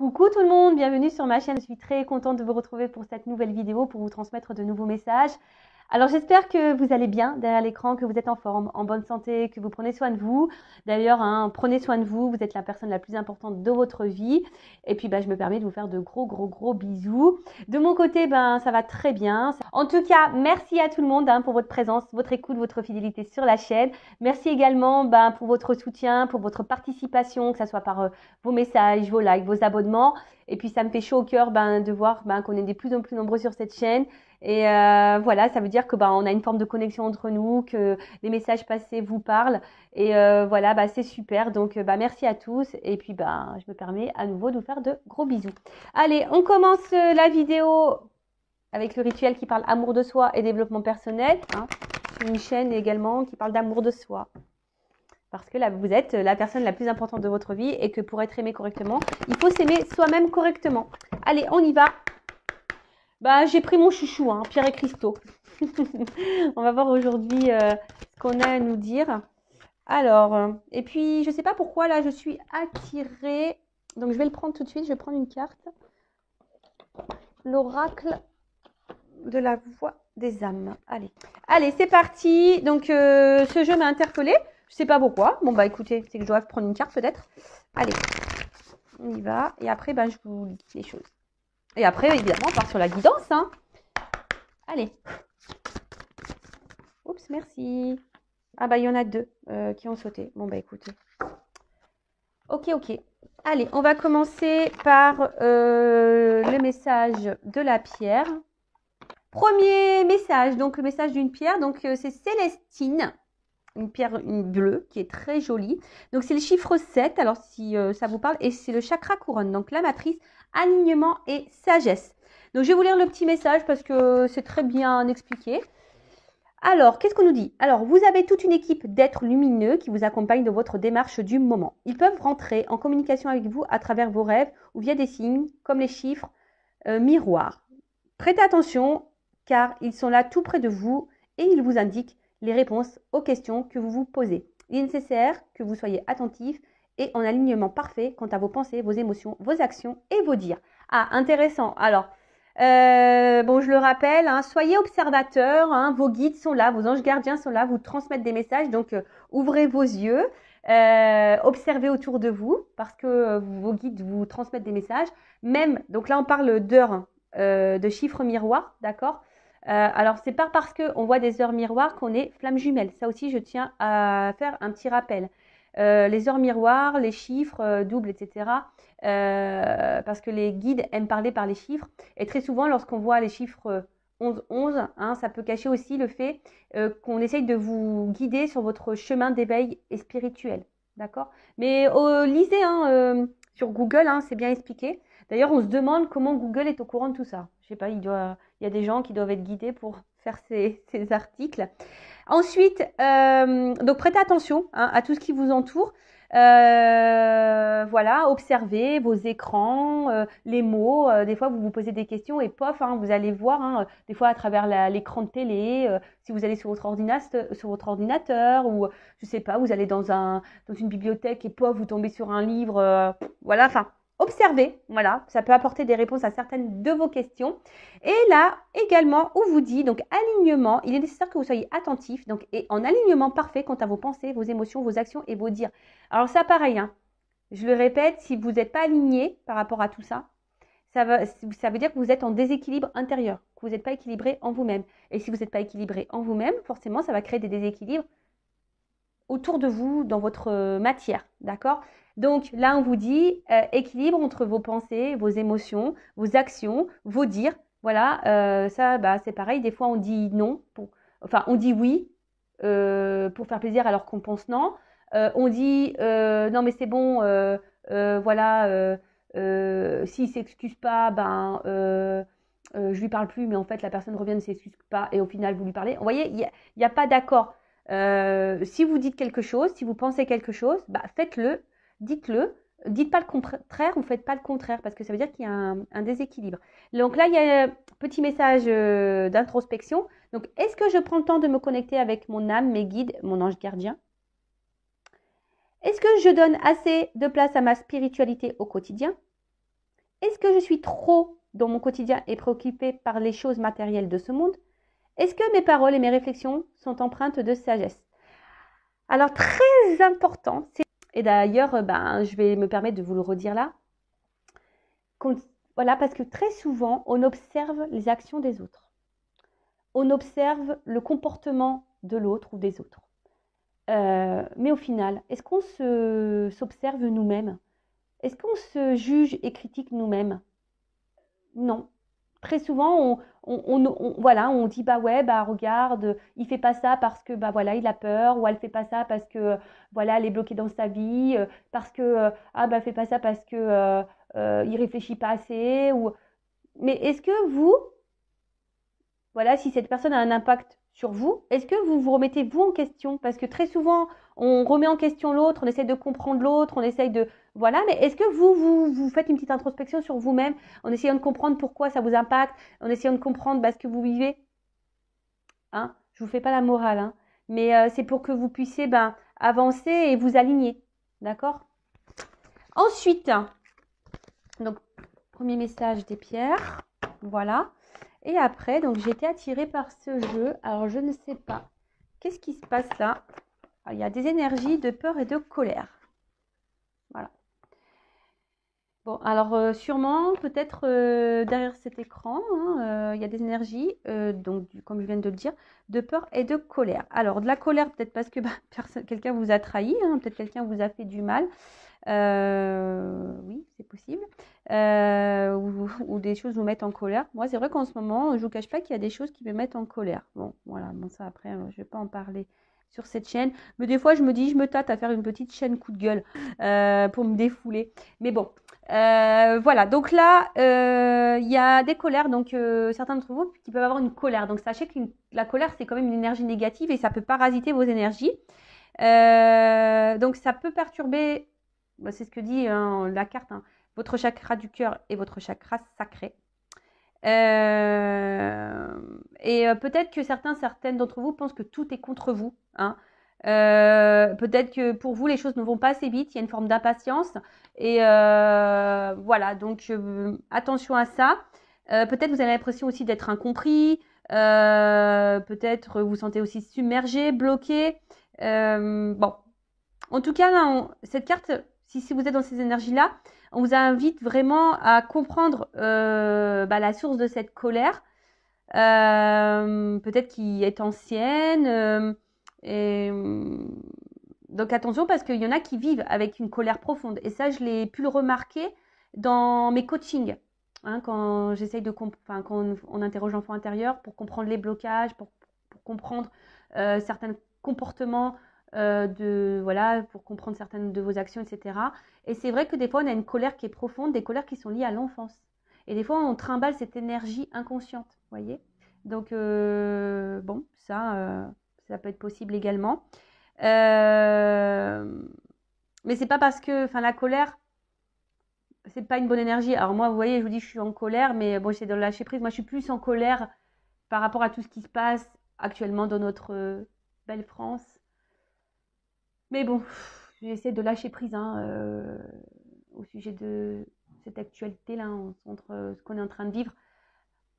Coucou tout le monde, bienvenue sur ma chaîne. Je suis très contente de vous retrouver pour cette nouvelle vidéo, pour vous transmettre de nouveaux messages. Alors j'espère que vous allez bien derrière l'écran, que vous êtes en forme, en bonne santé, que vous prenez soin de vous. D'ailleurs, prenez soin de vous, vous êtes la personne la plus importante de votre vie. Et puis je me permets de vous faire de gros bisous. De mon côté, ça va très bien. En tout cas, merci à tout le monde pour votre présence, votre écoute, votre fidélité sur la chaîne. Merci également pour votre soutien, pour votre participation, que ce soit par vos messages, vos likes, vos abonnements. Et puis ça me fait chaud au cœur de voir qu'on est de plus en plus nombreux sur cette chaîne. Et voilà, ça veut dire que on a une forme de connexion entre nous, que les messages passés vous parlent. Et voilà, c'est super. Donc merci à tous. Et puis je me permets à nouveau de vous faire de gros bisous. Allez, on commence la vidéo avec le rituel qui parle amour de soi et développement personnel. C'est une chaîne également qui parle d'amour de soi. Parce que là, vous êtes la personne la plus importante de votre vie et que pour être aimé correctement, il faut s'aimer soi-même correctement. Allez, on y va. J'ai pris mon chouchou, Pierre et Christo. On va voir aujourd'hui ce qu'on a à nous dire. Alors, et puis, je ne sais pas pourquoi, là, je suis attirée. Donc, je vais le prendre tout de suite. Je vais prendre une carte. L'oracle de la voix des âmes. Allez, c'est parti. Donc, ce jeu m'a interpellée. Je ne sais pas pourquoi. Bon, écoutez, c'est que je dois prendre une carte peut-être. Allez, on y va. Et après, je vous lis les choses. Et après, évidemment, on part sur la guidance. Allez. Oups, merci. Il y en a deux qui ont sauté. Bon, écoutez. Ok. Allez, on va commencer par le message de la pierre. Premier message, donc le message d'une pierre. Donc, c'est Célestine. Une pierre bleue qui est très jolie. Donc, c'est le chiffre 7. Alors, si ça vous parle. Et c'est le chakra couronne. Donc, la matrice, alignement et sagesse. Donc, je vais vous lire le petit message parce que c'est très bien expliqué. Alors, qu'est-ce qu'on nous dit? Alors, vous avez toute une équipe d'êtres lumineux qui vous accompagnent dans votre démarche du moment. Ils peuvent rentrer en communication avec vous à travers vos rêves ou via des signes comme les chiffres miroirs. Prêtez attention car ils sont là tout près de vous et ils vous indiquent les réponses aux questions que vous vous posez. Il est nécessaire que vous soyez attentif et en alignement parfait quant à vos pensées, vos émotions, vos actions et vos dires. Intéressant. Alors, je le rappelle, soyez observateurs, vos guides sont là, vos anges gardiens sont là, vous transmettent des messages, donc ouvrez vos yeux, observez autour de vous, parce que vos guides vous transmettent des messages. Même, donc là on parle d'heures, de chiffres miroirs, d'accord? Alors, c'est pas parce qu'on voit des heures miroirs qu'on est flamme jumelle. Ça aussi, je tiens à faire un petit rappel. Les heures miroirs, les chiffres doubles, etc. Parce que les guides aiment parler par les chiffres. Et très souvent, lorsqu'on voit les chiffres 11-11, ça peut cacher aussi le fait qu'on essaye de vous guider sur votre chemin d'éveil et spirituel. D'accord? Mais lisez sur Google, c'est bien expliqué. D'ailleurs, on se demande comment Google est au courant de tout ça. Je sais pas, il y a des gens qui doivent être guidés pour faire ces articles. Ensuite, donc prêtez attention à tout ce qui vous entoure. Voilà, observez vos écrans, les mots. Des fois, vous vous posez des questions et pof, vous allez voir, des fois à travers l'écran de télé, si vous allez sur votre ordinateur ou je sais pas, vous allez dans une bibliothèque et pof, vous tombez sur un livre. Voilà, observez, voilà, ça peut apporter des réponses à certaines de vos questions. Et là, également, on vous dit, donc alignement, il est nécessaire que vous soyez attentif, donc et en alignement parfait quant à vos pensées, vos émotions, vos actions et vos dires. Alors ça, pareil, je le répète, si vous n'êtes pas aligné par rapport à tout ça, ça veut dire que vous êtes en déséquilibre intérieur, que vous n'êtes pas équilibré en vous-même. Et si vous n'êtes pas équilibré en vous-même, forcément, ça va créer des déséquilibres autour de vous, dans votre matière, d'accord? Donc là, on vous dit équilibre entre vos pensées, vos émotions, vos actions, vos dires. Voilà, ça, c'est pareil. Des fois, on dit non, on dit oui pour faire plaisir alors qu'on pense non. On dit non, mais c'est bon, voilà, s'il ne s'excuse pas, je lui parle plus, mais en fait, la personne revient, ne s'excuse pas, et au final, vous lui parlez. Vous voyez, il n'y a pas d'accord. Si vous dites quelque chose, si vous pensez quelque chose, faites-le, dites-le, dites pas le contraire ou faites pas le contraire parce que ça veut dire qu'il y a un déséquilibre. Donc là, il y a un petit message d'introspection. Donc, est-ce que je prends le temps de me connecter avec mon âme, mes guides, mon ange gardien? Est-ce que je donne assez de place à ma spiritualité au quotidien? Est-ce que je suis trop dans mon quotidien et préoccupée par les choses matérielles de ce monde? Est-ce que mes paroles et mes réflexions sont empreintes de sagesse? Alors, très important, et d'ailleurs, je vais me permettre de vous le redire là, voilà, parce que très souvent, on observe les actions des autres. On observe le comportement de l'autre ou des autres. Mais au final, est-ce qu'on s'observe nous-mêmes? Est-ce qu'on se juge et critique nous-mêmes? Non. Très souvent, voilà, on dit bah ouais, bah regarde, il fait pas ça parce que bah voilà, il a peur, ou elle fait pas ça parce que voilà, elle est bloquée dans sa vie, parce que ah bah fait pas ça parce que il réfléchit pas assez, ou mais est-ce que vous, voilà, si cette personne a un impact sur vous, est-ce que vous vous remettez vous en question? Parce que très souvent, on remet en question l'autre, on essaye de comprendre l'autre, on essaye de... Voilà, mais est-ce que vous faites une petite introspection sur vous-même en essayant de comprendre pourquoi ça vous impacte, en essayant de comprendre ce que vous vivez? Hein? Je ne vous fais pas la morale, hein, mais c'est pour que vous puissiez avancer et vous aligner. D'accord? Ensuite, donc, premier message des pierres. Voilà. Et après, donc j'ai été attirée par ce jeu. Alors, je ne sais pas. Qu'est-ce qui se passe là? Il y a des énergies de peur et de colère. Voilà. Bon, alors sûrement, peut-être derrière cet écran, hein, il y a des énergies, donc comme je viens de le dire, de peur et de colère. Alors, de la colère, peut-être parce que quelqu'un vous a trahi, hein, peut-être quelqu'un vous a fait du mal. Oui, c'est possible. Ou des choses vous mettent en colère. Moi, c'est vrai qu'en ce moment, je ne vous cache pas qu'il y a des choses qui me mettent en colère. Bon, voilà, bon ça après, je ne vais pas en parler sur cette chaîne. Mais des fois, je me dis, je me tâte à faire une petite chaîne coup de gueule pour me défouler. Mais bon, voilà. Donc là, il y a des colères. Donc, certains d'entre vous qui peuvent avoir une colère. Donc, sachez que la colère, c'est quand même une énergie négative et ça peut parasiter vos énergies. Donc, ça peut perturber, c'est ce que dit la carte, hein, votre chakra du cœur et votre chakra sacré. Et peut-être que certaines d'entre vous pensent que tout est contre vous. Hein. Peut-être que pour vous, les choses ne vont pas assez vite. Il y a une forme d'impatience. Et voilà, donc attention à ça. Peut-être vous avez l'impression aussi d'être incompris. Peut-être vous sentez aussi submergé, bloqué. Bon, en tout cas, là, cette carte, si vous êtes dans ces énergies-là, on vous invite vraiment à comprendre la source de cette colère, peut-être qui est ancienne. Donc attention, parce qu'il y en a qui vivent avec une colère profonde. Et ça, je l'ai pu le remarquer dans mes coachings. Hein, quand j'essaye quand on interroge l'enfant intérieur pour comprendre les blocages, pour comprendre certains comportements, pour comprendre certaines de vos actions, etc. Et c'est vrai que des fois, on a une colère qui est profonde, des colères qui sont liées à l'enfance. Et des fois, on trimballe cette énergie inconsciente, vous voyez. Donc, bon, ça peut être possible également. Mais c'est pas parce que, la colère, c'est pas une bonne énergie. Alors moi, vous voyez, je vous dis, je suis en colère, mais bon, j'essaie de lâcher prise. Moi, je suis plus en colère par rapport à tout ce qui se passe actuellement dans notre belle France. Mais bon, j'essaie de lâcher prise au sujet de cette actualité-là, entre ce qu'on est en train de vivre.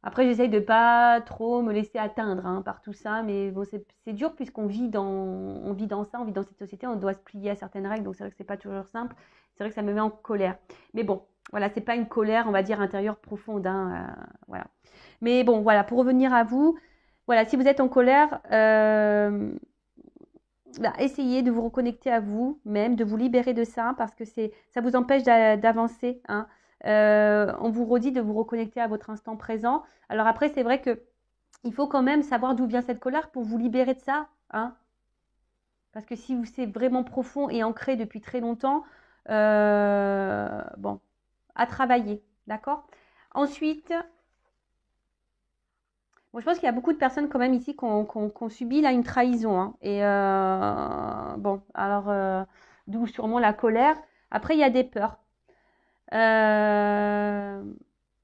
Après, j'essaye de pas trop me laisser atteindre par tout ça, mais bon, c'est dur puisqu'on vit on vit dans ça, on vit dans cette société, on doit se plier à certaines règles, donc c'est vrai que c'est pas toujours simple. C'est vrai que ça me met en colère. Mais bon, voilà, c'est pas une colère, on va dire, intérieure profonde, voilà. Mais bon, voilà, pour revenir à vous, voilà, si vous êtes en colère, essayez de vous reconnecter à vous-même, de vous libérer de ça, parce que ça vous empêche d'avancer. Hein. On vous redit de vous reconnecter à votre instant présent. Alors après, c'est vrai que il faut quand même savoir d'où vient cette colère pour vous libérer de ça. Hein. Parce que si c'est vraiment profond et ancré depuis très longtemps, bon, à travailler. D'accord? Ensuite, bon, je pense qu'il y a beaucoup de personnes quand même ici qui ont subi là une trahison. Hein. Et bon, alors, d'où sûrement la colère. Après, il y a des peurs.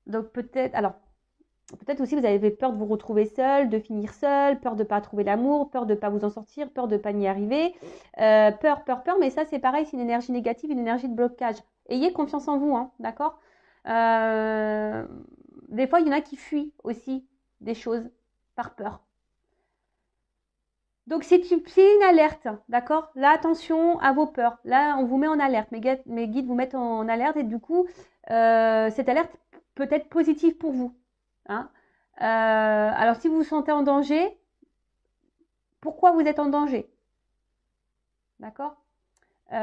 Donc peut-être aussi vous avez peur de vous retrouver seul, de finir seul, peur de ne pas trouver l'amour, peur de ne pas vous en sortir, peur de ne pas y arriver. Peur, mais ça c'est pareil, c'est une énergie négative, une énergie de blocage. Ayez confiance en vous, hein, d'accord? Des fois, il y en a qui fuient aussi des choses par peur. Donc, c'est une alerte, d'accord? Là, attention à vos peurs. Là, on vous met en alerte. Mes guides vous mettent en alerte et du coup, cette alerte peut être positive pour vous. Hein. Alors, si vous vous sentez en danger, pourquoi vous êtes en danger? D'accord? Vous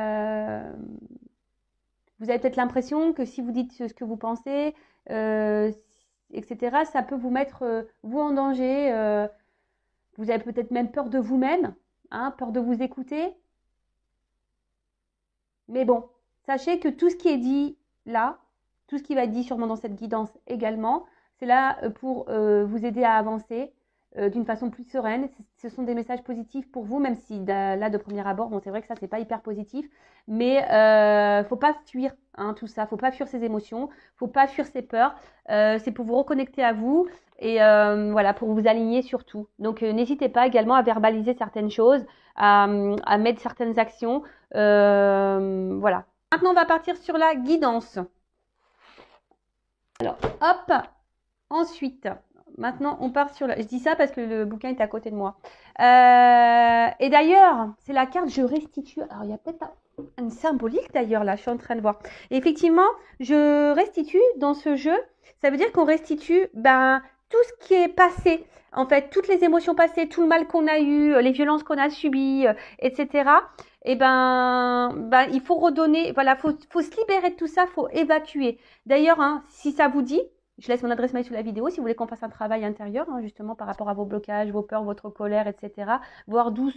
avez peut-être l'impression que si vous dites ce que vous pensez, etc., ça peut vous mettre, vous, en danger. Vous avez peut-être même peur de vous-même, hein, peur de vous écouter. Mais bon, sachez que tout ce qui est dit là, tout ce qui va être dit sûrement dans cette guidance également, c'est là pour vous aider à avancer d'une façon plus sereine. Ce sont des messages positifs pour vous, même si là, de premier abord, bon, c'est vrai que ça, c'est pas hyper positif. Mais faut pas fuir tout ça, faut pas fuir ses émotions, faut pas fuir ses peurs. C'est pour vous reconnecter à vous et voilà, pour vous aligner sur tout. Donc, n'hésitez pas également à verbaliser certaines choses, à mettre certaines actions. Voilà. Maintenant, on va partir sur la guidance. Alors, hop. Ensuite, maintenant, on part sur la... Je dis ça parce que le bouquin est à côté de moi. Et d'ailleurs, c'est la carte « Je restitue ». Alors, il y a peut-être une symbolique d'ailleurs, là, je suis en train de voir. Et effectivement, je restitue dans ce jeu. Ça veut dire qu'on restitue tout ce qui est passé. En fait, toutes les émotions passées, tout le mal qu'on a eu, les violences qu'on a subies, etc. Et il faut redonner, voilà, faut se libérer de tout ça, faut évacuer. D'ailleurs, si ça vous dit, je laisse mon adresse mail sous la vidéo si vous voulez qu'on fasse un travail intérieur, justement par rapport à vos blocages, vos peurs, votre colère, etc. Voir d'où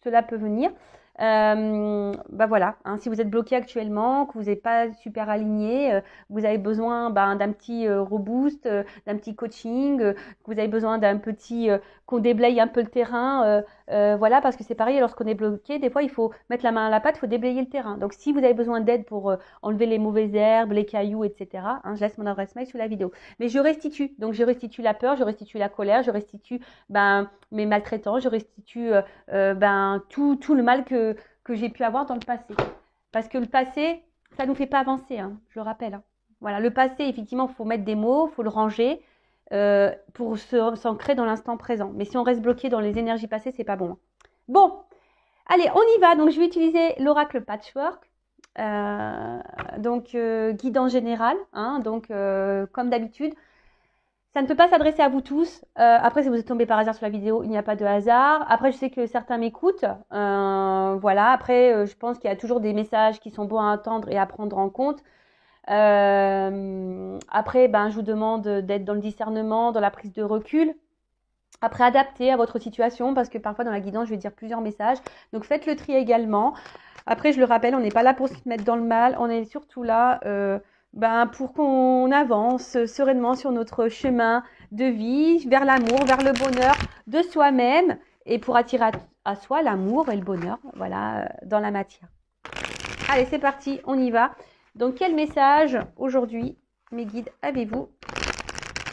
cela peut venir. Voilà, si vous êtes bloqué actuellement, que vous n'êtes pas super aligné, vous avez besoin d'un petit reboost, d'un petit coaching, que vous avez besoin d'un petit qu'on déblaye un peu le terrain, voilà, parce que c'est pareil, lorsqu'on est bloqué, des fois il faut mettre la main à la pâte, il faut déblayer le terrain. Donc si vous avez besoin d'aide pour enlever les mauvaises herbes, les cailloux, etc., je laisse mon adresse mail sous la vidéo. Mais je restitue, donc je restitue la peur, je restitue la colère, je restitue mes maltraitants, je restitue tout le mal que j'ai pu avoir dans le passé. Parce que le passé, ça ne nous fait pas avancer, je le rappelle. Voilà, le passé, effectivement, il faut mettre des mots, il faut le ranger pour s'ancrer dans l'instant présent. Mais si on reste bloqué dans les énergies passées, c'est pas bon. Bon, allez, on y va. Donc, je vais utiliser l'oracle Patchwork. Guidance générale. Donc, comme d'habitude, ça ne peut pas s'adresser à vous tous. Après, si vous êtes tombé par hasard sur la vidéo, il n'y a pas de hasard. Après, je sais que certains m'écoutent. Voilà. Après, je pense qu'il y a toujours des messages qui sont bons à entendre et à prendre en compte. Après, je vous demande d'être dans le discernement, dans la prise de recul. Après, adapté à votre situation, parce que parfois, dans la guidance, je vais dire plusieurs messages. Donc, faites le tri également. Après, je le rappelle, on n'est pas là pour se mettre dans le mal. On est surtout là... pour qu'on avance sereinement sur notre chemin de vie, vers l'amour, vers le bonheur de soi-même et pour attirer à soi l'amour et le bonheur, voilà, dans la matière. Allez, c'est parti, on y va. Donc, quel message aujourd'hui, mes guides, avez-vous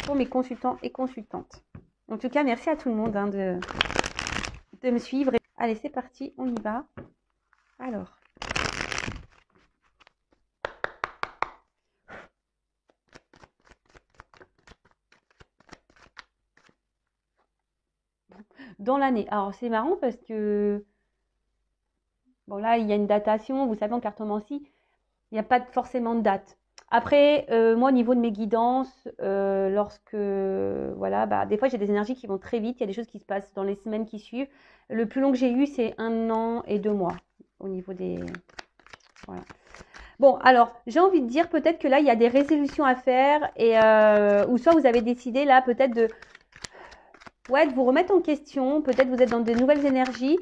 pour mes consultants et consultantes? En tout cas, merci à tout le monde de me suivre. Allez, c'est parti, on y va. Alors... dans l'année. Alors, c'est marrant parce que, bon, là, il y a une datation. Vous savez, en cartomancie, il n'y a pas forcément de date. Après, moi, au niveau de mes guidances, voilà, des fois, j'ai des énergies qui vont très vite. Il y a des choses qui se passent dans les semaines qui suivent. Le plus long que j'ai eu, c'est 1 an et 2 mois au niveau des... Voilà. Bon, alors, j'ai envie de dire peut-être que là, il y a des résolutions à faire et ou soit vous avez décidé là peut-être de vous remettre en question. Peut-être vous êtes dans de nouvelles énergies.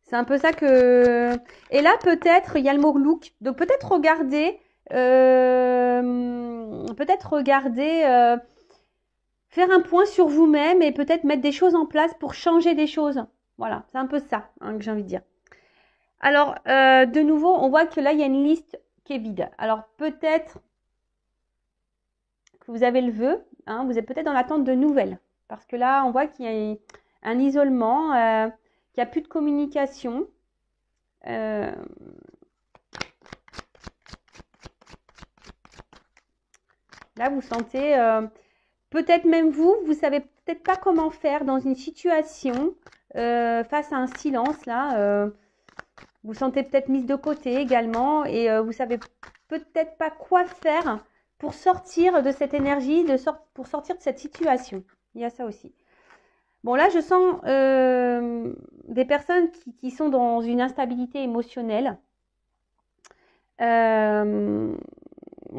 C'est un peu ça que... Et là, peut-être, il y a le mot look. Donc, peut-être regarder... faire un point sur vous-même et peut-être mettre des choses en place pour changer des choses. Voilà, c'est un peu ça que j'ai envie de dire. Alors, de nouveau, on voit que là, il y a une liste qui est vide. Alors, peut-être que vous avez le vœu. Vous êtes peut-être dans l'attente de nouvelles. Parce que là, on voit qu'il y a un isolement, qu'il n'y a plus de communication. Là, vous sentez, peut-être même vous savez peut-être pas comment faire dans une situation face à un silence, là. Vous sentez peut-être mise de côté également et vous savez peut-être pas quoi faire pour sortir de cette énergie, pour sortir de cette situation. Il y a ça aussi. Bon, là, je sens des personnes qui sont dans une instabilité émotionnelle. On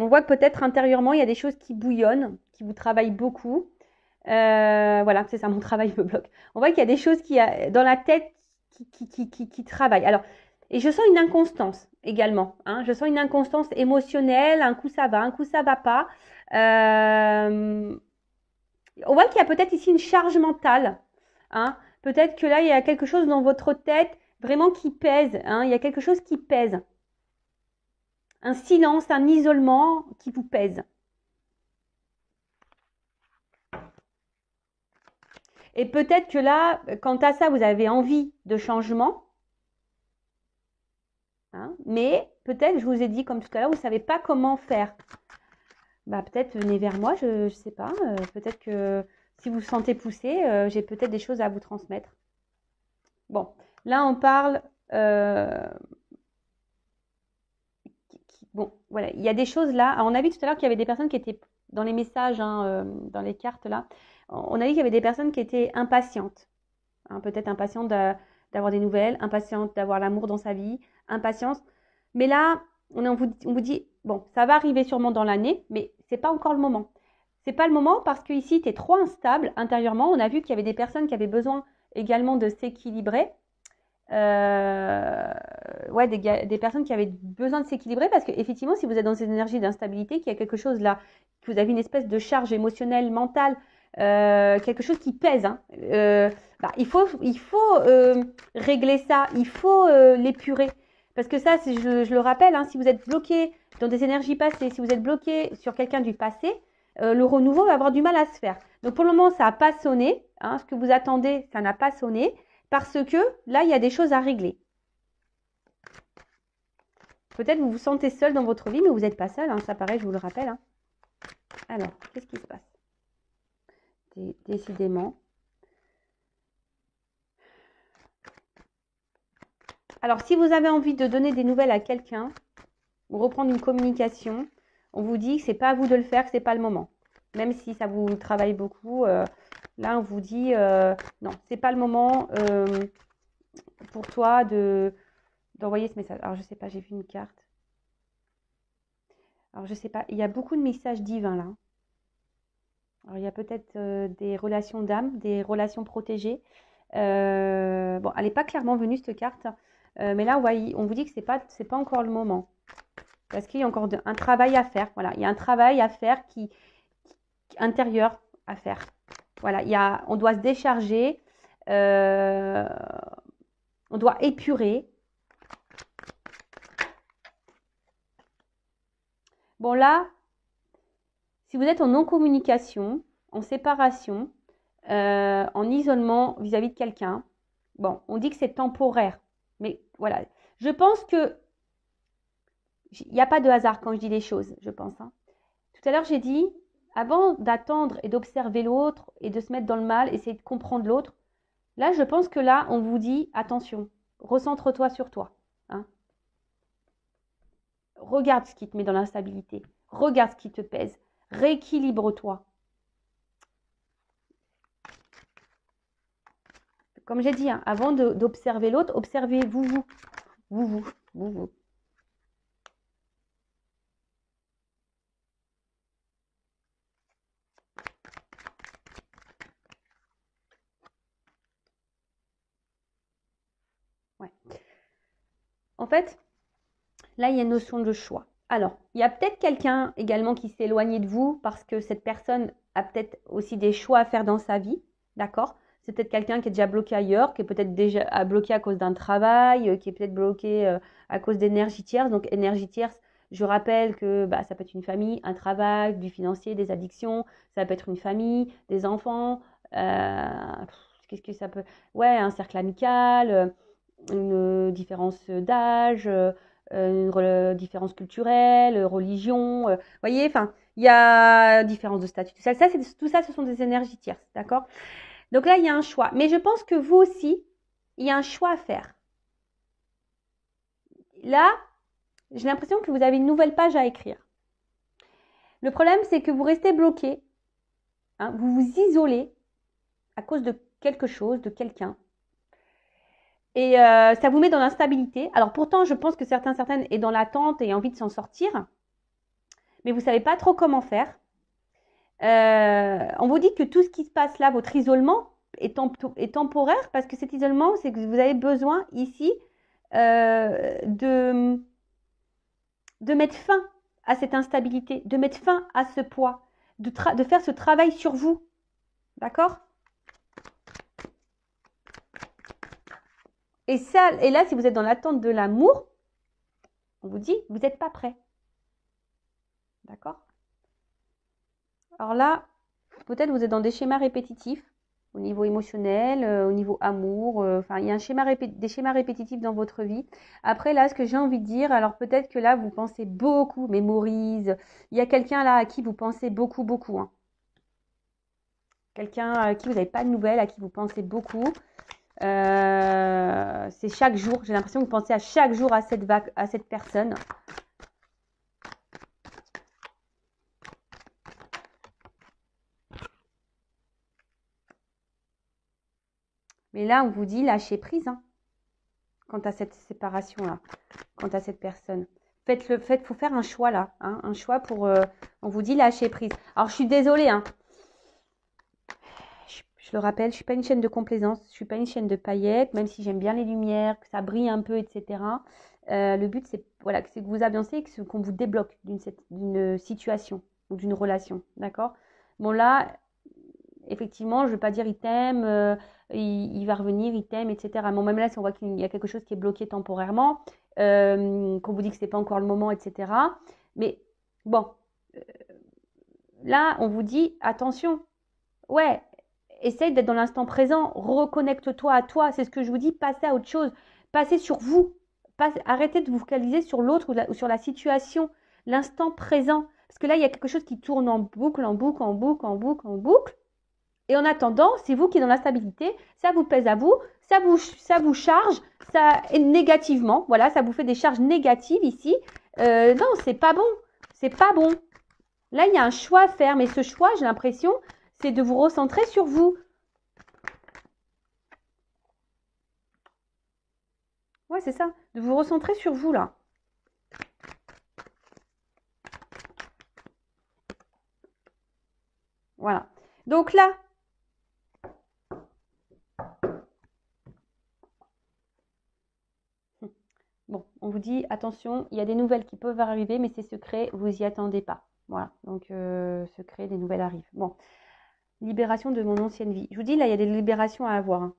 voit que peut-être intérieurement, il y a des choses qui bouillonnent, qui vous travaillent beaucoup. Voilà, c'est ça, mon travail me bloque. On voit qu'il y a des choses dans la tête qui travaillent. Alors, et je sens une inconstance également. Hein. Je sens une inconstance émotionnelle. Un coup ça va, un coup ça va pas. On voit qu'il y a peut-être ici une charge mentale. Hein. Peut-être que là, il y a quelque chose dans votre tête vraiment qui pèse. Hein. Il y a quelque chose qui pèse. Un silence, un isolement qui vous pèse. Et peut-être que là, quant à ça, vous avez envie de changement. Hein, mais peut-être, je vous ai dit comme tout à l'heure, vous ne savez pas comment faire. Bah, peut-être venez vers moi, je ne sais pas. Peut-être que si vous vous sentez poussé, j'ai peut-être des choses à vous transmettre. Bon, là on parle... bon, voilà, il y a des choses là. Alors, on a vu tout à l'heure qu'il y avait des personnes qui étaient dans les messages, hein, dans les cartes là. On a vu qu'il y avait des personnes qui étaient impatientes. Hein, peut-être impatientes d'avoir des nouvelles, impatientes d'avoir l'amour dans sa vie, impatience. Mais là, on vous dit, bon, ça va arriver sûrement dans l'année, mais c'est pas encore le moment. C'est pas le moment parce que ici, tu es trop instable intérieurement. On a vu qu'il y avait des personnes qui avaient besoin également de s'équilibrer. Ouais, des personnes qui avaient besoin de s'équilibrer parce qu'effectivement, si vous êtes dans cette énergie d'instabilité, qu'il y a quelque chose là, que vous avez une espèce de charge émotionnelle, mentale, quelque chose qui pèse, hein, bah, il faut régler ça, il faut l'épurer. Parce que ça, je le rappelle, hein, si vous êtes bloqué dans des énergies passées, si vous êtes bloqué sur quelqu'un du passé, le renouveau va avoir du mal à se faire. Donc pour le moment, ça n'a pas sonné. Hein, ce que vous attendez, ça n'a pas sonné. Parce que là, il y a des choses à régler. Peut-être vous vous sentez seul dans votre vie, mais vous n'êtes pas seul. Hein, ça paraît, je vous le rappelle. Hein. Alors, qu'est-ce qui se passe? Décidément. Alors, si vous avez envie de donner des nouvelles à quelqu'un, ou reprendre une communication, on vous dit que ce n'est pas à vous de le faire, que ce n'est pas le moment. Même si ça vous travaille beaucoup, là, on vous dit non, ce n'est pas le moment pour toi d'envoyer ce message. Alors, je ne sais pas, j'ai vu une carte. Alors, je ne sais pas, il y a beaucoup de messages divins là. Alors, il y a peut-être des relations d'âme, des relations protégées. Bon, elle n'est pas clairement venue cette carte. Mais là, ouais, on vous dit que c'est pas encore le moment. Parce qu'il y a encore un travail à faire. Voilà, il y a un travail à faire intérieur à faire. Voilà, on doit se décharger. On doit épurer. Bon, là, si vous êtes en non-communication, en séparation, en isolement vis-à-vis de quelqu'un, bon, on dit que c'est temporaire. Mais voilà, je pense que il n'y a pas de hasard quand je dis les choses, je pense. Hein. Tout à l'heure, j'ai dit, avant d'attendre et d'observer l'autre et de se mettre dans le mal, essayer de comprendre l'autre, là, je pense que là, on vous dit, attention, recentre-toi sur toi. Hein. Regarde ce qui te met dans l'instabilité. Regarde ce qui te pèse. Rééquilibre-toi. Comme j'ai dit, hein, avant d'observer l'autre, observez-vous, vous. Ouais. En fait, là, il y a une notion de choix. Alors, il y a peut-être quelqu'un également qui s'est éloigné de vous parce que cette personne a peut-être aussi des choix à faire dans sa vie, d'accord? C'est peut-être quelqu'un qui est déjà bloqué ailleurs, qui est peut-être déjà bloqué à cause d'un travail, qui est peut-être bloqué à cause d'énergie tierce. Donc, énergie tierce, je rappelle que bah, ça peut être une famille, un travail, du financier, des addictions, ça peut être une famille, des enfants, qu'est-ce que ça peut... Ouais, un cercle amical, une différence d'âge, une différence culturelle, religion. Voyez, enfin, Il y a différence de statut. Tout ça, ce sont des énergies tierces, d'accord? Donc là, il y a un choix. Mais je pense que vous aussi, il y a un choix à faire. Là, j'ai l'impression que vous avez une nouvelle page à écrire. Le problème, c'est que vous restez bloqué. Hein, vous vous isolez à cause de quelque chose, de quelqu'un. Et ça vous met dans l'instabilité. Alors pourtant, je pense que certaines est dans l'attente et envie de s'en sortir. Mais vous ne savez pas trop comment faire. On vous dit que tout ce qui se passe là, votre isolement, est temporaire parce que cet isolement, c'est que vous avez besoin ici de mettre fin à cette instabilité, de mettre fin à ce poids, de faire ce travail sur vous. D'accord? Et là, si vous êtes dans l'attente de l'amour, on vous dit, vous n'êtes pas prêt. D'accord? Alors là, peut-être vous êtes dans des schémas répétitifs au niveau émotionnel, au niveau amour. Enfin, il y a des schémas répétitifs dans votre vie. Après, là, ce que j'ai envie de dire, alors peut-être que là, vous pensez beaucoup, mémorise. Il y a quelqu'un là à qui vous pensez beaucoup, beaucoup. Hein. Quelqu'un à qui vous n'avez pas de nouvelles, à qui vous pensez beaucoup. C'est chaque jour. J'ai l'impression que vous pensez à chaque jour à cette personne. Mais là, on vous dit lâcher prise hein, quant à cette séparation-là, quant à cette personne. Faut faire un choix là, hein, un choix pour. On vous dit lâcher prise. Alors, je suis désolée. Hein. Je le rappelle, je suis pas une chaîne de complaisance, je suis pas une chaîne de paillettes, même si j'aime bien les lumières, que ça brille un peu, etc. Le but, c'est voilà, que vous avancez, qu'on vous débloque d'une situation ou d'une relation, d'accord? Bon là, effectivement, je ne vais pas dire il t'aime, il va revenir, il t'aime, etc. Bon, même là, si on voit qu'il y a quelque chose qui est bloqué temporairement, qu'on vous dit que ce n'est pas encore le moment, etc. Mais bon, là, on vous dit attention, ouais, essaye d'être dans l'instant présent, reconnecte-toi à toi, c'est ce que je vous dis, passez à autre chose, passez sur vous, arrêtez de vous focaliser sur l'autre ou sur la situation, l'instant présent. Parce que là, il y a quelque chose qui tourne en boucle, en boucle, en boucle, en boucle, en boucle. Et en attendant, c'est vous qui êtes dans l'instabilité, ça vous pèse à vous, ça vous charge négativement. Voilà, ça vous fait des charges négatives ici. Non, c'est pas bon. C'est pas bon. Là, il y a un choix à faire, mais ce choix, j'ai l'impression, c'est de vous recentrer sur vous. Ouais, c'est ça. De vous recentrer sur vous, là. Voilà. Donc là, bon, on vous dit, attention, il y a des nouvelles qui peuvent arriver, mais c'est secret, vous n'y attendez pas. Voilà, donc secret, des nouvelles arrivent. Bon, libération de mon ancienne vie. Je vous dis, là, il y a des libérations à avoir. Hein.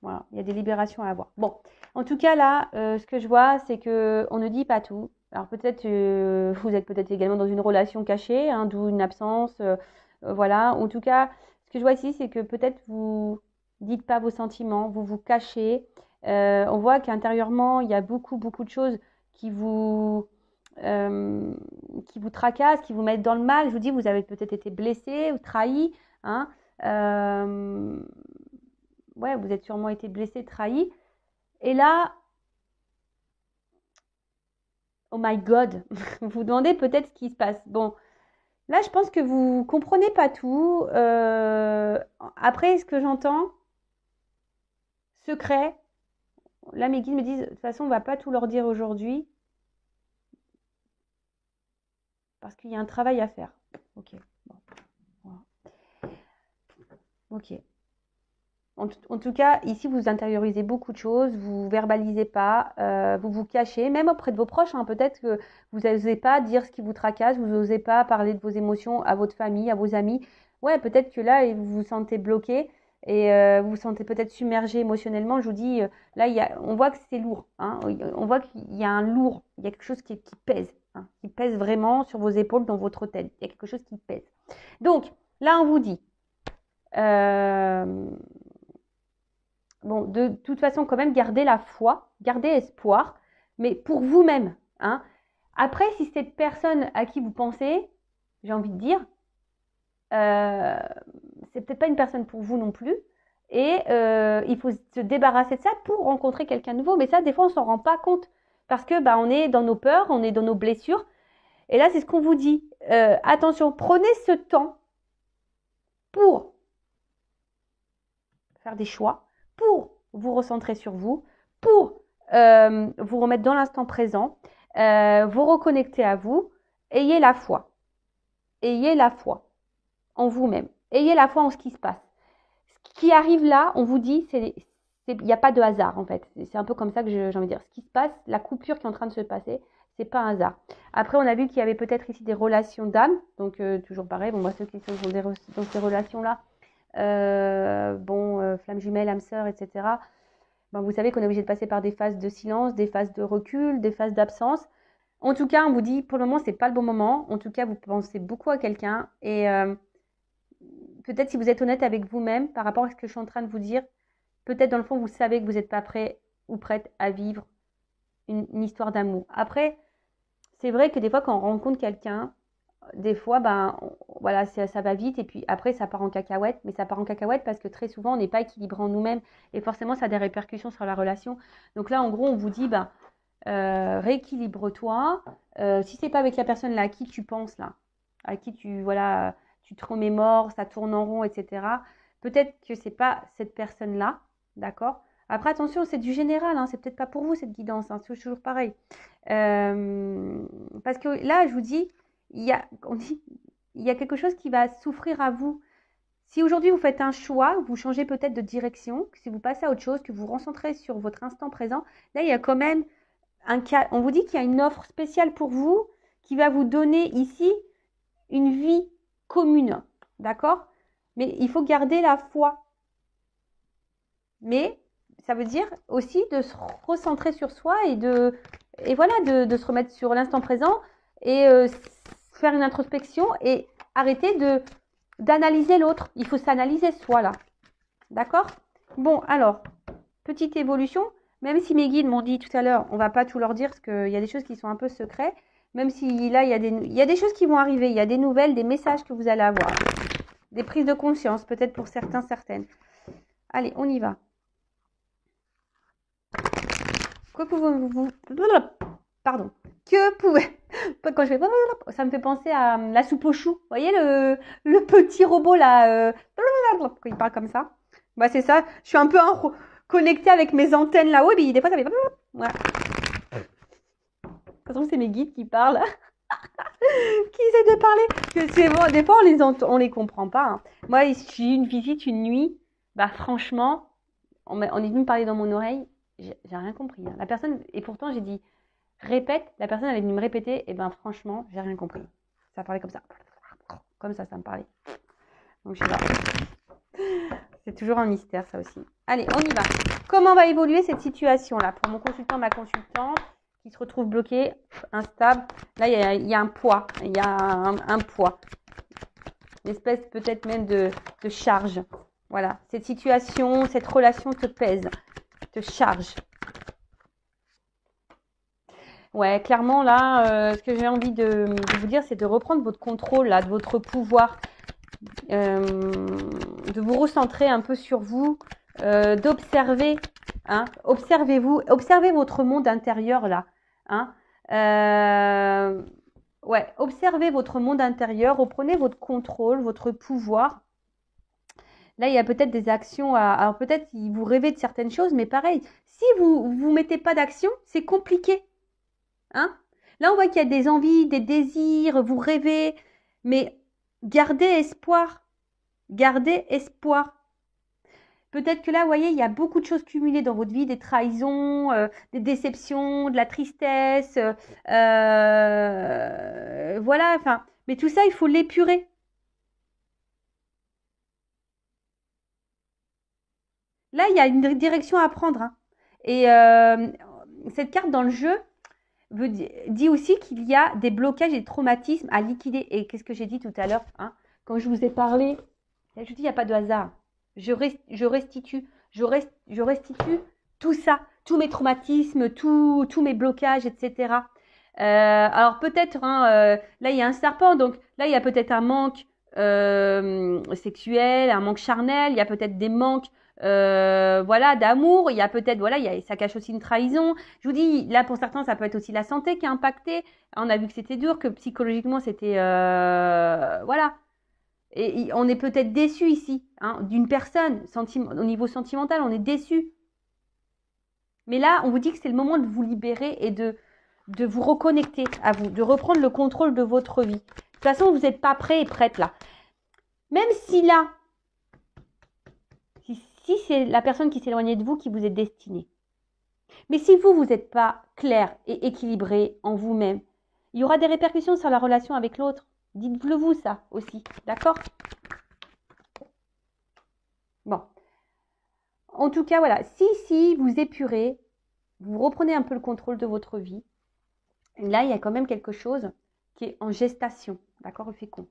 Voilà, il y a des libérations à avoir. Bon, en tout cas, là, ce que je vois, c'est qu'on ne dit pas tout. Alors peut-être, vous êtes peut-être également dans une relation cachée, hein, d'où une absence. Voilà, en tout cas, ce que je vois ici, c'est que peut-être vous dites pas vos sentiments, vous vous cachez. On voit qu'intérieurement, il y a beaucoup, beaucoup de choses qui vous tracassent, qui vous mettent dans le mal. Je vous dis, vous avez peut-être été blessé ou trahi. Hein, ouais, vous êtes sûrement été blessé, trahi. Et là, oh my God, vous vous demandez peut-être ce qui se passe. Bon, là, je pense que vous comprenez pas tout. Après, ce que j'entends, secret. Là, mes guides me disent, de toute façon, on va pas tout leur dire aujourd'hui. Parce qu'il y a un travail à faire. Ok. Bon. Voilà. Ok. En tout cas, ici, vous intériorisez beaucoup de choses, vous verbalisez pas, vous vous cachez, même auprès de vos proches. Hein, peut-être que vous n'osez pas dire ce qui vous tracasse, vous n'osez pas parler de vos émotions à votre famille, à vos amis. Ouais, peut-être que là, vous vous sentez bloqué et vous vous sentez peut-être submergé émotionnellement. Je vous dis, là, on voit que c'est lourd. Hein, on voit qu'il y a un lourd, il y a quelque chose qui pèse, hein, qui pèse vraiment sur vos épaules, dans votre tête. Il y a quelque chose qui pèse. Donc, là, on vous dit... bon, de toute façon, quand même, gardez la foi, gardez espoir, mais pour vous-même. Hein. Après, si cette personne à qui vous pensez, j'ai envie de dire, c'est peut-être pas une personne pour vous non plus. Et il faut se débarrasser de ça pour rencontrer quelqu'un de nouveau. Mais ça, des fois, on s'en rend pas compte. Parce que on est dans nos peurs, on est dans nos blessures. Et là, c'est ce qu'on vous dit. Attention, prenez ce temps pour faire des choix, pour vous recentrer sur vous, pour vous remettre dans l'instant présent, vous reconnecter à vous. Ayez la foi. Ayez la foi en vous-même. Ayez la foi en ce qui se passe. Ce qui arrive là, on vous dit, il n'y a pas de hasard en fait. C'est un peu comme ça que j'ai envie de dire. Ce qui se passe, la coupure qui est en train de se passer, c'est pas un hasard. Après, on a vu qu'il y avait peut-être ici des relations d'âme. Donc, toujours pareil. Bon, moi, ceux qui sont dans ces relations-là, flamme jumelle, âme sœur, etc. Vous savez qu'on est obligé de passer par des phases de silence, des phases de recul, des phases d'absence. En tout cas, on vous dit, pour le moment, c'est pas le bon moment. En tout cas, vous pensez beaucoup à quelqu'un. Et peut-être si vous êtes honnête avec vous-même par rapport à ce que je suis en train de vous dire, peut-être dans le fond, vous savez que vous n'êtes pas prêt ou prête à vivre une histoire d'amour. Après, c'est vrai que des fois, quand on rencontre quelqu'un, des fois, voilà, ça va vite et puis après, ça part en cacahuète. Mais ça part en cacahuète parce que très souvent, on n'est pas équilibré en nous-mêmes et forcément, ça a des répercussions sur la relation. Donc là, en gros, on vous dit, rééquilibre-toi. Si c'est pas avec la personne là à qui tu penses là, à qui tu te remémores, ça tourne en rond, etc. Peut-être que c'est pas cette personne là, d'accord? Après, attention, c'est du général, hein, c'est peut-être pas pour vous cette guidance, hein, c'est toujours pareil. Parce que là, je vous dis, il y a quelque chose qui va souffrir à vous. Si aujourd'hui vous faites un choix, vous changez peut-être de direction, si vous passez à autre chose, que vous recentrez sur votre instant présent, là, il y a quand même un cas. On vous dit qu'il y a une offre spéciale pour vous qui va vous donner ici une vie commune, d'accord? Mais il faut garder la foi. Mais ça veut dire aussi de se recentrer sur soi et de se remettre sur l'instant présent et faire une introspection et arrêter d'analyser l'autre. Il faut s'analyser soi là. D'accord? Bon, alors, petite évolution. Même si mes guides m'ont dit tout à l'heure, on ne va pas tout leur dire parce qu'il y a des choses qui sont un peu secrets. Même si là, il y a des choses qui vont arriver. Il y a des nouvelles, des messages que vous allez avoir. Des prises de conscience, peut-être pour certains, certaines. Allez, on y va. Pardon. Quand je fais... Ça me fait penser à la soupe aux choux. Vous voyez le petit robot là quand il parle comme ça. C'est ça. Je suis un peu connectée avec mes antennes là-haut. Et des fois, ça fait... Voilà. De toute façon, c'est mes guides qui parlent. Qui essaient de parler. C'est bon. Des fois, on les comprend pas. Hein. Moi, j'ai eu une visite une nuit. Franchement, on est venu me parler dans mon oreille. J'ai rien compris. Hein. La personne, et pourtant j'ai dit répète, la personne elle est venue me répéter, et franchement, j'ai rien compris. Ça parlait comme ça. Comme ça me parlait. Donc je sais pas. C'est toujours un mystère ça aussi. Allez, on y va. Comment va évoluer cette situation-là pour mon consultant, ma consultante qui se retrouve bloqué, instable. Là, il y a un poids. Il y a un poids. Une espèce peut-être même de charge. Voilà. Cette situation, cette relation te pèse. Te charge. Ouais, clairement là, ce que j'ai envie de vous dire, c'est de reprendre votre contrôle là, de votre pouvoir, de vous recentrer un peu sur vous, d'observer, hein, observez-vous, observez votre monde intérieur là, hein, ouais, observez votre monde intérieur, reprenez votre contrôle, votre pouvoir. Là, il y a peut-être des actions alors peut-être vous rêvez de certaines choses, mais pareil, si vous mettez pas d'action, c'est compliqué. Hein? Là, on voit qu'il y a des envies, des désirs, vous rêvez, mais gardez espoir. Gardez espoir. Peut-être que là, vous voyez, il y a beaucoup de choses cumulées dans votre vie, des trahisons, des déceptions, de la tristesse. Voilà, mais tout ça, il faut l'épurer. Là, il y a une direction à prendre. Hein. Et cette carte dans le jeu dit aussi qu'il y a des blocages et des traumatismes à liquider. Et qu'est-ce que j'ai dit tout à l'heure, hein, quand je vous ai parlé, je dis il n'y a pas de hasard. Je restitue tout ça, tous mes traumatismes, tous mes blocages, etc. Alors peut-être, hein, là il y a un serpent, donc là il y a peut-être un manque sexuel, un manque charnel, il y a peut-être des manques voilà, d'amour, il y a peut-être, voilà, ça cache aussi une trahison. Je vous dis, là pour certains, ça peut être aussi la santé qui est impactée. On a vu que c'était dur, que psychologiquement c'était, voilà. Et on est peut-être déçu ici, hein, d'une personne, au niveau sentimental, on est déçu. Mais là, on vous dit que c'est le moment de vous libérer et de vous reconnecter à vous, de reprendre le contrôle de votre vie. De toute façon, vous n'êtes pas prêt et prête là. Même si là, si c'est la personne qui s'éloignait de vous qui vous est destinée. Mais si vous n'êtes pas clair et équilibré en vous-même, il y aura des répercussions sur la relation avec l'autre. Dites-le vous ça aussi, d'accord? Bon. En tout cas, voilà, si vous épurez, vous reprenez un peu le contrôle de votre vie, là, il y a quand même quelque chose qui est en gestation, d'accord, fécond.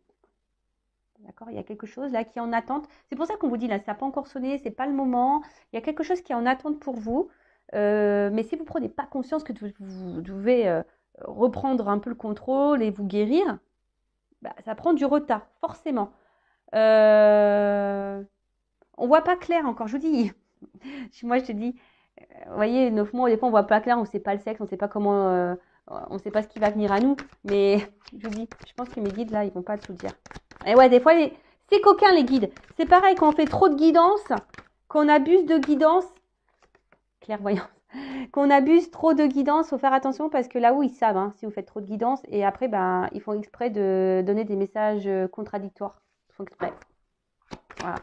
D'accord, il y a quelque chose là qui est en attente. C'est pour ça qu'on vous dit là, ça n'a pas encore sonné, c'est pas le moment. Il y a quelque chose qui est en attente pour vous. Mais si vous ne prenez pas conscience que vous devez reprendre un peu le contrôle et vous guérir, bah, ça prend du retard, forcément. On ne voit pas clair encore, je vous dis. Moi, je te dis, vous voyez, 9 mois, des fois, on ne voit pas clair, on ne sait pas le sexe, on ne sait pas comment, on ne sait pas ce qui va venir à nous. Mais je vous dis, je pense que mes guides, là, ils ne vont pas tout dire. Et ouais, des fois, c'est coquin, les guides. C'est pareil, quand on fait trop de guidance, qu'on abuse de guidance, clairvoyance, qu'on abuse trop de guidance, il faut faire attention parce que là où ils savent, hein, si vous faites trop de guidance, et après, ben, ils font exprès de donner des messages contradictoires. Ils font exprès. Voilà.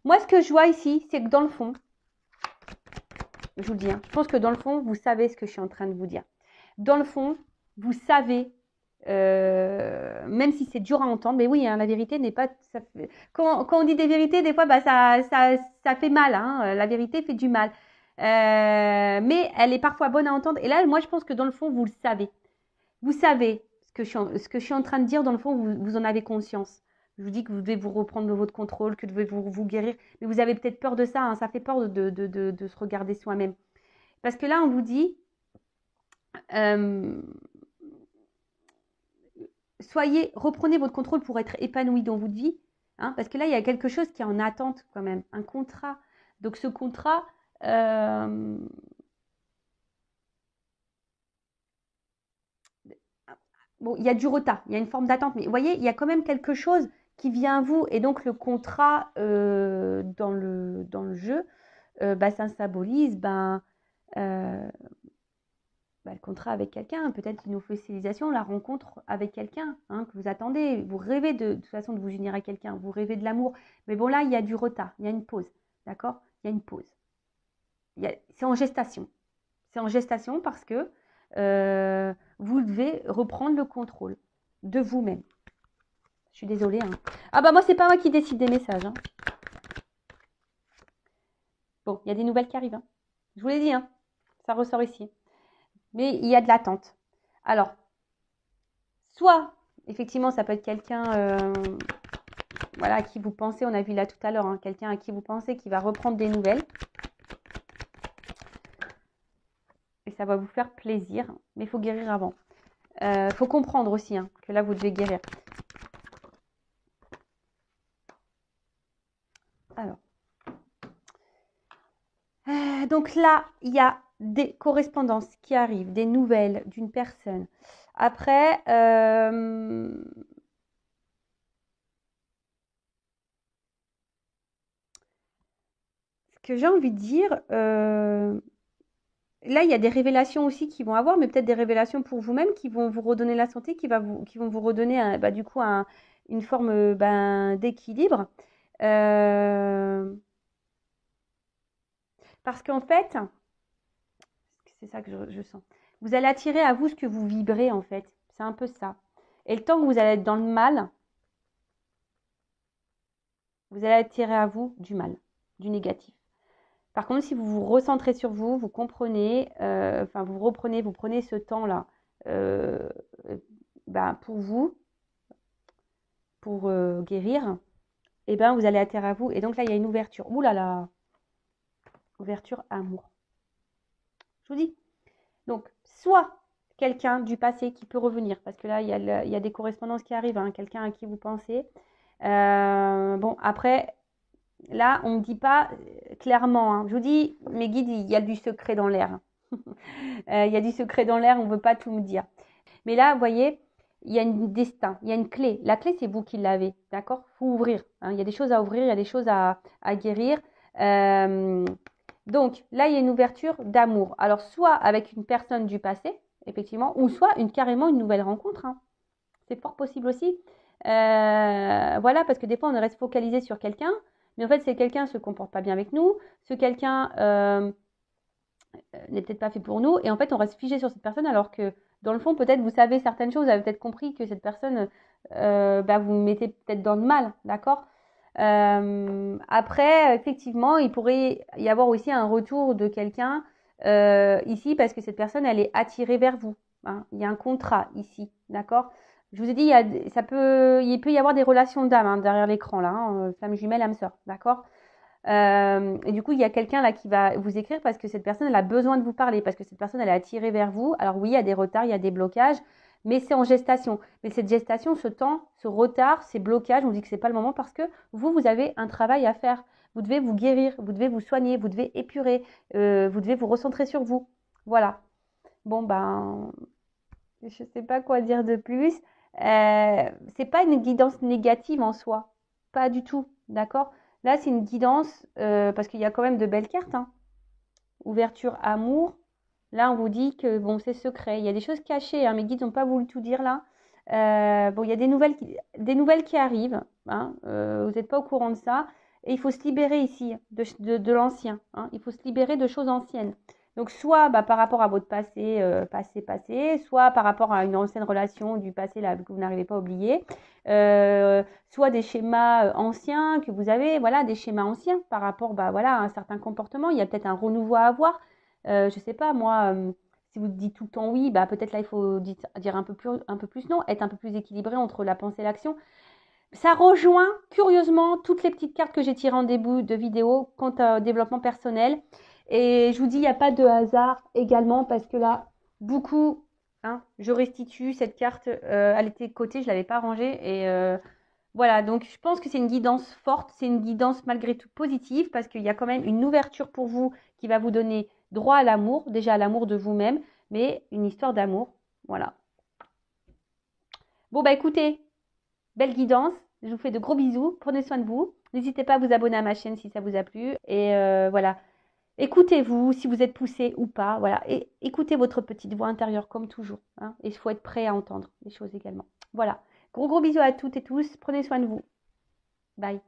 Moi, ce que je vois ici, c'est que dans le fond, je vous le dis, hein, je pense que dans le fond, vous savez ce que je suis en train de vous dire. Dans le fond, vous savez, même si c'est dur à entendre, mais oui, hein, la vérité n'est pas... Quand on dit des vérités, des fois, bah, ça fait mal. Hein, la vérité fait du mal. Mais elle est parfois bonne à entendre. Et là, moi, je pense que dans le fond, vous le savez. Vous savez ce que je suis en train de dire. Dans le fond, vous en avez conscience. Je vous dis que vous devez vous reprendre votre contrôle, que vous devez vous guérir. Mais vous avez peut-être peur de ça. Hein, ça fait peur de se regarder soi-même. Parce que là, on vous dit... reprenez votre contrôle pour être épanoui dans votre vie, hein, parce que là, il y a quelque chose qui est en attente quand même, un contrat. Donc ce contrat, bon, il y a du retard, il y a une forme d'attente, mais vous voyez, il y a quand même quelque chose qui vient à vous, et donc le contrat dans le jeu, bah, ça symbolise le contrat avec quelqu'un, peut-être une officialisation, la rencontre avec quelqu'un, hein, que vous attendez. Vous rêvez de toute façon de vous unir à quelqu'un, vous rêvez de l'amour. Mais bon, là, il y a du retard, il y a une pause, d'accord? Il y a une pause. C'est en gestation. C'est en gestation parce que vous devez reprendre le contrôle de vous-même. Je suis désolée. Hein. Ah bah moi, c'est pas moi qui décide des messages. Hein. Bon, il y a des nouvelles qui arrivent. Hein. Je vous l'ai dit, hein. Ça ressort ici. Mais il y a de l'attente. Alors, soit, effectivement, ça peut être quelqu'un voilà, à qui vous pensez, on a vu là tout à l'heure, hein, quelqu'un à qui vous pensez qui va reprendre des nouvelles. Et ça va vous faire plaisir, mais il faut guérir avant. Il faut comprendre aussi hein, que là, vous devez guérir. Alors. Donc là, il y a des correspondances qui arrivent, des nouvelles d'une personne. Après, ce que j'ai envie de dire, là, il y a des révélations aussi qui vont avoir, mais peut-être des révélations pour vous-même qui vont vous redonner la santé, qui vont vous redonner du coup une forme d'équilibre. Parce qu'en fait, c'est ça que je sens. Vous allez attirer à vous ce que vous vibrez en fait. C'est un peu ça. Et le temps que vous allez être dans le mal, vous allez attirer à vous du mal, du négatif. Par contre, si vous vous recentrez sur vous, vous comprenez, vous prenez ce temps-là pour vous, pour guérir, et vous allez atterrir à vous. Et donc là, il y a une ouverture. Ouh là là, ouverture amour. Je vous dis. Donc, soit quelqu'un du passé qui peut revenir, parce que là, il y a des correspondances qui arrivent, hein, quelqu'un à qui vous pensez. Bon, après, là, on ne dit pas clairement, hein. Je vous dis, mes guides, il y a du secret dans l'air. Il y a du secret dans l'air, on ne veut pas tout me dire. Mais là, vous voyez, il y a un destin, il y a une clé. La clé, c'est vous qui l'avez, d'accord? Il faut ouvrir, hein. Il y a des choses à ouvrir, il y a des choses à guérir. Donc, là, il y a une ouverture d'amour. Alors, soit avec une personne du passé, effectivement, ou soit carrément une nouvelle rencontre, hein. C'est fort possible aussi. Voilà, parce que des fois, on reste focalisé sur quelqu'un, mais en fait, c'est quelqu'un se comporte pas bien avec nous, ce quelqu'un n'est peut-être pas fait pour nous, et en fait, on reste figé sur cette personne, alors que dans le fond, peut-être vous savez certaines choses, vous avez peut-être compris que cette personne, vous mettez peut-être dans le mal, d'accord? Après, effectivement, il pourrait y avoir aussi un retour de quelqu'un ici, parce que cette personne, elle est attirée vers vous, hein. Il y a un contrat ici, d'accord? Je vous ai dit, il peut y avoir des relations d'âme, hein, derrière l'écran, là, hein, flamme jumelle, âme sœur, d'accord? Et du coup, il y a quelqu'un là qui va vous écrire parce que cette personne, elle a besoin de vous parler, parce que cette personne, elle est attirée vers vous. Alors oui, il y a des retards, il y a des blocages, mais c'est en gestation. Mais cette gestation, ce temps, ce retard, ces blocages, on dit que c'est pas le moment parce que vous avez un travail à faire. Vous devez vous guérir, vous devez vous soigner, vous devez épurer, vous devez vous recentrer sur vous. Voilà. Bon, ben, je sais pas quoi dire de plus. C'est pas une guidance négative en soi. Pas du tout. D'accord? Là, c'est une guidance parce qu'il y a quand même de belles cartes, hein. Ouverture, amour. Là, on vous dit que bon, c'est secret. Il y a des choses cachées, hein. Mes guides n'ont pas voulu tout dire là. Bon, il y a des nouvelles qui arrivent, hein. Vous n'êtes pas au courant de ça. Et il faut se libérer ici de l'ancien, hein. Il faut se libérer de choses anciennes. Donc, soit par rapport à votre passé, passé, soit par rapport à une ancienne relation du passé là, que vous n'arrivez pas à oublier, soit des schémas anciens que vous avez, voilà, des schémas anciens par rapport voilà, à un certain comportement. Il y a peut-être un renouveau à avoir. Je ne sais pas, moi, si vous dites tout le temps oui, peut-être là, il faut dire un peu plus non, être un peu plus équilibré entre la pensée et l'action. Ça rejoint curieusement toutes les petites cartes que j'ai tirées en début de vidéo quant au développement personnel. Et je vous dis, il n'y a pas de hasard également parce que là, beaucoup, hein, je restitue cette carte, elle était de côté, je ne l'avais pas rangée. Et voilà, donc je pense que c'est une guidance forte, c'est une guidance malgré tout positive parce qu'il y a quand même une ouverture pour vous qui va vous donner droit à l'amour, déjà à l'amour de vous-même, mais une histoire d'amour. Voilà. Bon, écoutez, belle guidance. Je vous fais de gros bisous. Prenez soin de vous. N'hésitez pas à vous abonner à ma chaîne si ça vous a plu. Et voilà. Écoutez-vous si vous êtes poussé ou pas. Voilà. Et écoutez votre petite voix intérieure comme toujours, hein. Et il faut être prêt à entendre les choses également. Voilà. Gros bisous à toutes et tous. Prenez soin de vous. Bye.